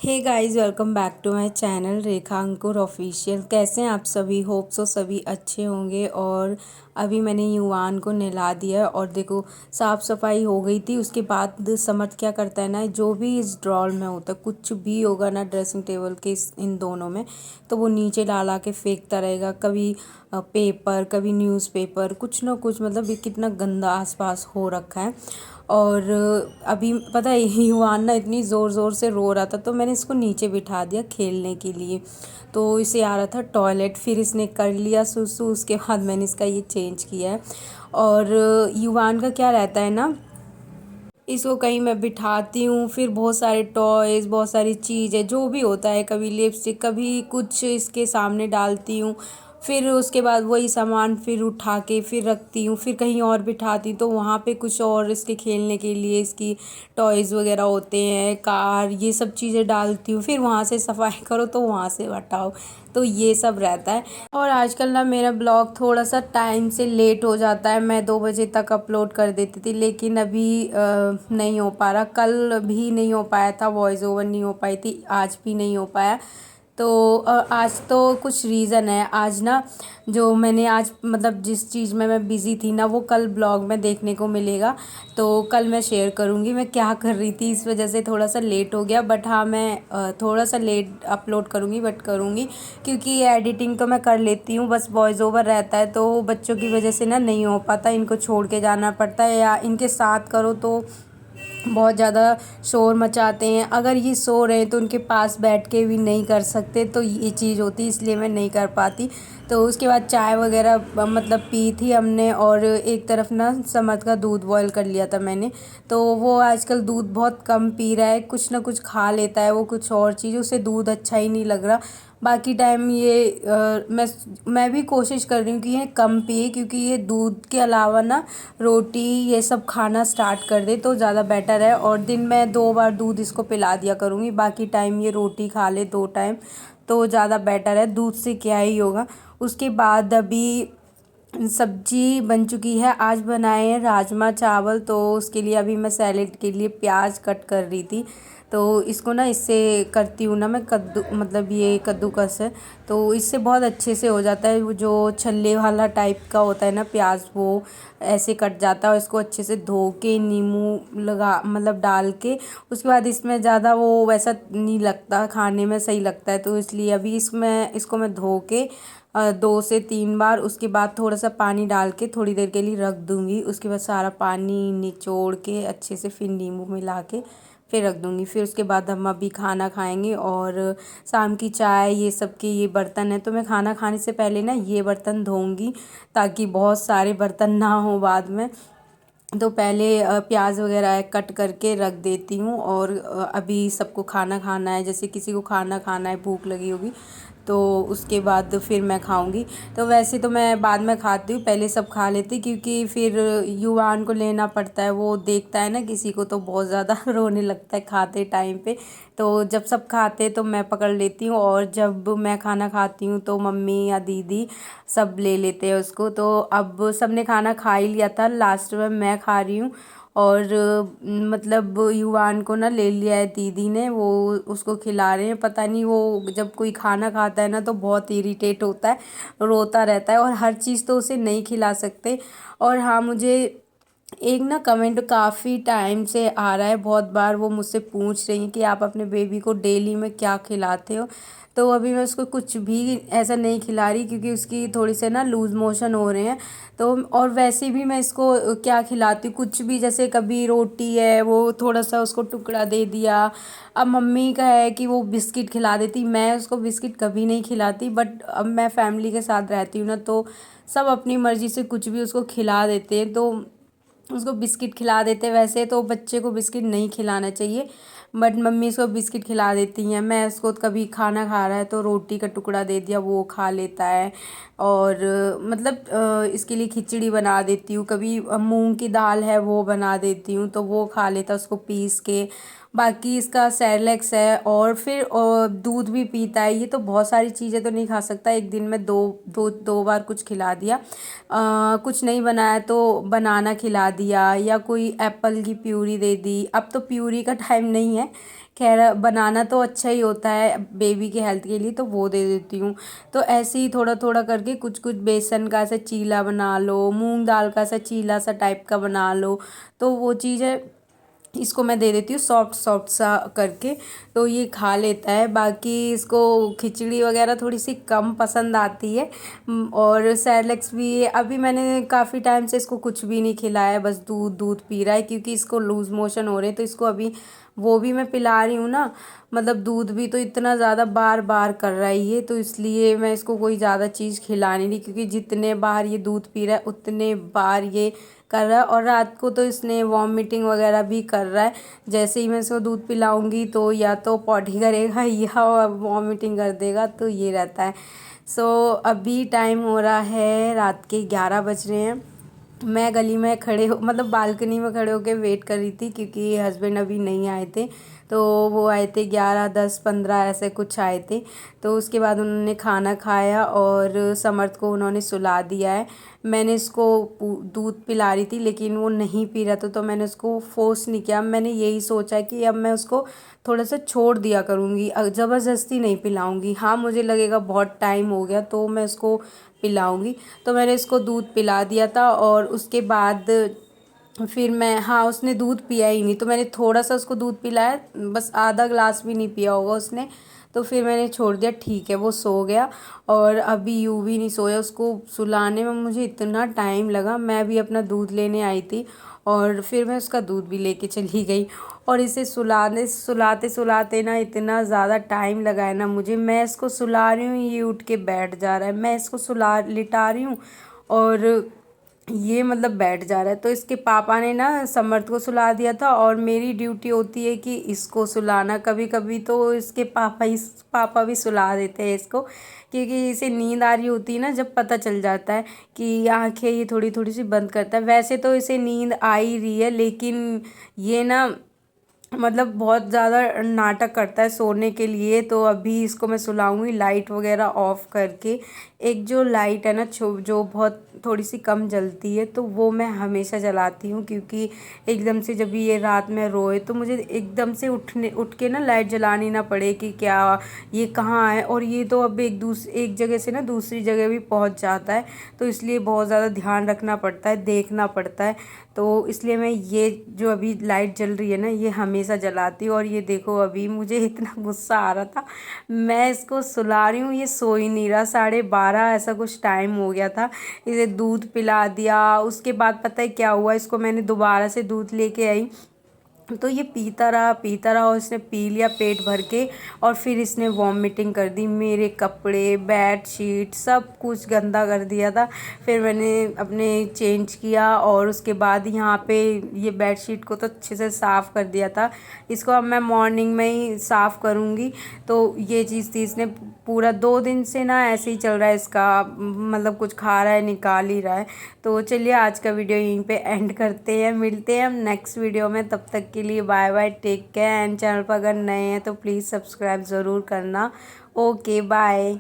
Hey guys, welcome back to my channel Rekha Ankur official. कैसे हैं आप सभी? होप सो सभी अच्छे होंगे। और अभी मैंने युवान को नहला दिया है और देखो साफ़ सफाई हो गई थी। उसके बाद समर्थ क्या करता है ना, जो भी इस ड्रॉर में होता है, कुछ भी होगा ना ड्रेसिंग टेबल के इन दोनों में, तो वो नीचे ला के फेंकता रहेगा। कभी पेपर, कभी न्यूज़पेपर, कुछ ना कुछ। मतलब ये कितना गंदा आसपास हो रखा है। और अभी पता है युवान ना इतनी ज़ोर ज़ोर से रो रहा था, तो मैंने इसको नीचे बिठा दिया खेलने के लिए। तो इसे आ रहा था टॉयलेट, फिर इसने कर लिया सुसु। उसके बाद मैंने इसका ये चेंज किया है। और युवान का क्या रहता है ना, इसको कहीं मैं बिठाती हूँ, फिर बहुत सारे टॉयज़, बहुत सारी चीज़ें, जो भी होता है, कभी लिपस्टिक, कभी कुछ इसके सामने डालती हूँ। फिर उसके बाद वही सामान फिर उठा के फिर रखती हूँ, फिर कहीं और बिठाती हूँ, तो वहाँ पे कुछ और इसके खेलने के लिए इसकी टॉयज़ वगैरह होते हैं, कार, ये सब चीज़ें डालती हूँ। फिर वहाँ से सफाई करो तो वहाँ से हटाओ, तो ये सब रहता है। और आजकल ना मेरा ब्लॉग थोड़ा सा टाइम से लेट हो जाता है। मैं 2 बजे तक अपलोड कर देती थी, लेकिन अभी नहीं हो पा रहा। कल भी नहीं हो पाया था, वॉइस ओवर नहीं हो पाई थी, आज भी नहीं हो पाया। तो आज तो कुछ रीज़न है। आज ना जो मैंने आज मतलब जिस चीज़ में मैं बिज़ी थी ना, वो कल ब्लॉग में देखने को मिलेगा। तो कल मैं शेयर करूँगी मैं क्या कर रही थी। इस वजह से थोड़ा सा लेट हो गया, बट हाँ मैं थोड़ा सा लेट अपलोड करूँगी, बट करूँगी। क्योंकि एडिटिंग तो मैं कर लेती हूँ, बस वॉइस ओवर रहता है तो बच्चों की वजह से ना नहीं हो पाता। इनको छोड़ के जाना पड़ता है, या इनके साथ करो तो बहुत ज़्यादा शोर मचाते हैं। अगर ये सो रहे हैं तो उनके पास बैठ के भी नहीं कर सकते, तो ये चीज़ होती है, इसलिए मैं नहीं कर पाती। तो उसके बाद चाय वगैरह मतलब पी थी हमने, और एक तरफ ना समर्थ का दूध बॉयल कर लिया था मैंने। तो वो आजकल दूध बहुत कम पी रहा है, कुछ ना कुछ खा लेता है वो, कुछ और चीज़, उसे दूध अच्छा ही नहीं लग रहा। बाकी टाइम ये मैं भी कोशिश कर रही हूँ कि ये कम पिए, क्योंकि ये दूध के अलावा ना रोटी ये सब खाना स्टार्ट कर दे तो ज़्यादा बेटर है। और दिन में 2 बार दूध इसको पिला दिया करूँगी, बाकी टाइम ये रोटी खा ले 2 टाइम, तो ज़्यादा बेटर है। दूध से क्या ही होगा। उसके बाद अभी सब्जी बन चुकी है। आज बनाए हैं राजमा चावल, तो उसके लिए अभी मैं सैलेड के लिए प्याज कट कर रही थी। तो इसको ना इससे करती हूँ ना मैं, कद्दू मतलब ये कद्दूकस है, तो इससे बहुत अच्छे से हो जाता है। वो जो छल्ले वाला टाइप का होता है ना प्याज, वो ऐसे कट जाता है। और इसको अच्छे से धो के नींबू लगा मतलब डाल के, उसके बाद इसमें ज़्यादा वो वैसा नहीं लगता, खाने में सही लगता है। तो इसलिए अभी इसमें इसको मैं धो के 2 से 3 बार, उसके बाद थोड़ा सा पानी डाल के थोड़ी देर के लिए रख दूँगी। उसके बाद सारा पानी निचोड़ के अच्छे से फिर नींबू मिला के फिर रख दूँगी। फिर उसके बाद हम अभी खाना खाएंगे, और शाम की चाय, ये सब के ये बर्तन है, तो मैं खाना खाने से पहले ना ये बर्तन धोऊंगी, ताकि बहुत सारे बर्तन ना हो बाद में। तो पहले प्याज वगैरह कट करके रख देती हूँ। और अभी सबको खाना खाना है, जैसे किसी को खाना खाना है, भूख लगी होगी, तो उसके बाद फिर मैं खाऊंगी। तो वैसे तो मैं बाद में खाती हूँ, पहले सब खा लेती, क्योंकि फिर युवान को लेना पड़ता है। वो देखता है ना किसी को तो बहुत ज़्यादा रोने लगता है खाते टाइम पे। तो जब सब खाते तो मैं पकड़ लेती हूँ, और जब मैं खाना खाती हूँ तो मम्मी या दीदी सब ले लेते हैं उसको। तो अब सबने खाना खा ही लिया था, लास्ट में मैं खा रही हूँ। और मतलब युवान को ना ले लिया है दीदी ने, वो उसको खिला रहे हैं। पता नहीं, वो जब कोई खाना खाता है ना तो बहुत इरिटेट होता है, रोता रहता है, और हर चीज़ तो उसे नहीं खिला सकते। और हाँ, मुझे एक ना कमेंट काफ़ी टाइम से आ रहा है, बहुत बार वो मुझसे पूछ रही हैं कि आप अपने बेबी को डेली में क्या खिलाते हो। तो अभी मैं उसको कुछ भी ऐसा नहीं खिला रही, क्योंकि उसकी थोड़ी से ना लूज़ मोशन हो रहे हैं। तो और वैसे भी मैं इसको क्या खिलाती हूँ, कुछ भी, जैसे कभी रोटी है वो थोड़ा सा उसको टुकड़ा दे दिया। अब मम्मी का है कि वो बिस्किट खिला देती, मैं उसको बिस्किट कभी नहीं खिलाती। बट अब मैं फैमिली के साथ रहती हूँ ना, तो सब अपनी मर्ज़ी से कुछ भी उसको खिला देते हैं, तो उसको बिस्किट खिला देते। वैसे तो बच्चे को बिस्किट नहीं खिलाना चाहिए, बट मम्मी इसको बिस्किट खिला देती हैं। मैं उसको कभी खाना खा रहा है तो रोटी का टुकड़ा दे दिया, वो खा लेता है। और मतलब इसके लिए खिचड़ी बना देती हूँ, कभी मूंग की दाल है वो बना देती हूँ, तो वो खा लेता उसको पीस के। बाकी इसका सेरेलैक्स है, और फिर दूध भी पीता है। ये तो बहुत सारी चीज़ें तो नहीं खा सकता, एक दिन में दो बार कुछ खिला दिया। कुछ नहीं बनाया तो बनाना खिला दिया, या कोई एप्पल की प्यूरी दे दी। अब तो प्यूरी का टाइम नहीं है, खैर बनाना तो अच्छा ही होता है बेबी के हेल्थ के लिए, तो वो दे देती हूँ। तो ऐसे ही थोड़ा थोड़ा करके कुछ कुछ बेसन का ऐसा चीला बना लो, मूंग दाल का ऐसा चीला सा टाइप का बना लो, तो वो चीज़ें इसको मैं दे देती हूँ सॉफ्ट सॉफ्ट सा करके, तो ये खा लेता है। बाकी इसको खिचड़ी वगैरह थोड़ी सी कम पसंद आती है। और सैरेलेक्स भी अभी मैंने काफ़ी टाइम से इसको कुछ भी नहीं खिलाया है, बस दूध दूध पी रहा है क्योंकि इसको लूज़ मोशन हो रहे हैं, तो इसको अभी वो भी मैं पिला रही हूँ ना। मतलब दूध भी तो इतना ज़्यादा बार बार कर रहा है ये, तो इसलिए मैं इसको कोई ज़्यादा चीज़ खिला नहीं रही, क्योंकि जितने बार ये दूध पी रहा है उतने बार ये कर रहा है। और रात को तो इसने वॉमिटिंग वगैरह भी कर रहा है। जैसे ही मैं इसको दूध पिलाऊंगी तो या तो पॉटी करेगा या वॉमिटिंग कर देगा, तो ये रहता है। सो अभी टाइम हो रहा है रात के 11 बज रहे हैं। मैं गली में खड़े हो मतलब बालकनी में खड़े होकर वेट कर रही थी, क्योंकि हस्बैंड अभी नहीं आए थे। तो वो आए थे 11, 10, 15 ऐसे कुछ आए थे। तो उसके बाद उन्होंने खाना खाया और समर्थ को उन्होंने सुला दिया है। मैंने इसको दूध पिला रही थी लेकिन वो नहीं पी रहा था, तो मैंने उसको फोर्स नहीं किया। मैंने यही सोचा कि अब मैं उसको थोड़ा सा छोड़ दिया करूँगी, ज़बरदस्ती नहीं पिलाऊँगी। हाँ मुझे लगेगा बहुत टाइम हो गया तो मैं उसको पिलाऊँगी। तो मैंने इसको दूध पिला दिया था और उसके बाद फिर मैं, हाँ उसने दूध पिया ही नहीं, तो मैंने थोड़ा सा उसको दूध पिलाया, बस आधा ग्लास भी नहीं पिया होगा उसने। तो फिर मैंने छोड़ दिया, ठीक है वो सो गया। और अभी यूँ भी नहीं सोया, उसको सुलाने में मुझे इतना टाइम लगा। मैं भी अपना दूध लेने आई थी और फिर मैं उसका दूध भी लेके चली गई। और इसे सुलाने सुलाते सुलाते ना इतना ज़्यादा टाइम लगा है ना मुझे। मैं इसको सुला रही हूँ, ये उठ के बैठ जा रहा है, मैं इसको सुला लिटा रही हूँ और ये मतलब बैठ जा रहा है। तो इसके पापा ने ना समर्थ को सुला दिया था और मेरी ड्यूटी होती है कि इसको सुलाना। कभी कभी तो इसके पापा भी सुला देते हैं इसको, क्योंकि इसे नींद आ रही होती है ना, जब पता चल जाता है कि आंखें ये थोड़ी थोड़ी सी बंद करता है। वैसे तो इसे नींद आ ही रही है, लेकिन ये ना मतलब बहुत ज़्यादा नाटक करता है सोने के लिए। तो अभी इसको मैं सुलाऊंगी लाइट वगैरह ऑफ करके। एक जो लाइट है ना जो बहुत थोड़ी सी कम जलती है, तो वो मैं हमेशा जलाती हूँ, क्योंकि एकदम से जब ये रात में रोए तो मुझे एकदम से उठ के ना लाइट जलानी ना पड़े कि क्या ये कहाँ है। और ये तो अब एक जगह से ना दूसरी जगह भी पहुँच जाता है, तो इसलिए बहुत ज़्यादा ध्यान रखना पड़ता है, देखना पड़ता है। तो इसलिए मैं ये जो अभी लाइट जल रही है ना ये हमेशा जलाती हूँ। और ये देखो अभी मुझे इतना गुस्सा आ रहा था, मैं इसको सुला रही हूँ, ये सो ही नहीं रहा। 12:30 ऐसा कुछ टाइम हो गया था। इसे दूध पिला दिया, उसके बाद पता है क्या हुआ, इसको मैंने दोबारा से दूध लेके आई, तो ये पीता रहा और इसने पी लिया पेट भर के। और फिर इसने वॉमिटिंग कर दी, मेरे कपड़े बेड शीट सब कुछ गंदा कर दिया था। फिर मैंने अपने चेंज किया और उसके बाद यहाँ पे ये बेड शीट को तो अच्छे से साफ़ कर दिया था। इसको अब मैं मॉर्निंग में ही साफ़ करूँगी। तो ये चीज़ थी, इसने पूरा 2 दिन से ना ऐसे ही चल रहा है इसका, मतलब कुछ खा रहा है निकाल ही रहा है। तो चलिए आज का वीडियो यहीं पे एंड करते हैं, मिलते हैं हम नेक्स्ट वीडियो में। तब तक के लिए bye bye, take care. And channel पर अगर नए हैं तो प्लीज़ सब्सक्राइब ज़रूर करना। Okay bye.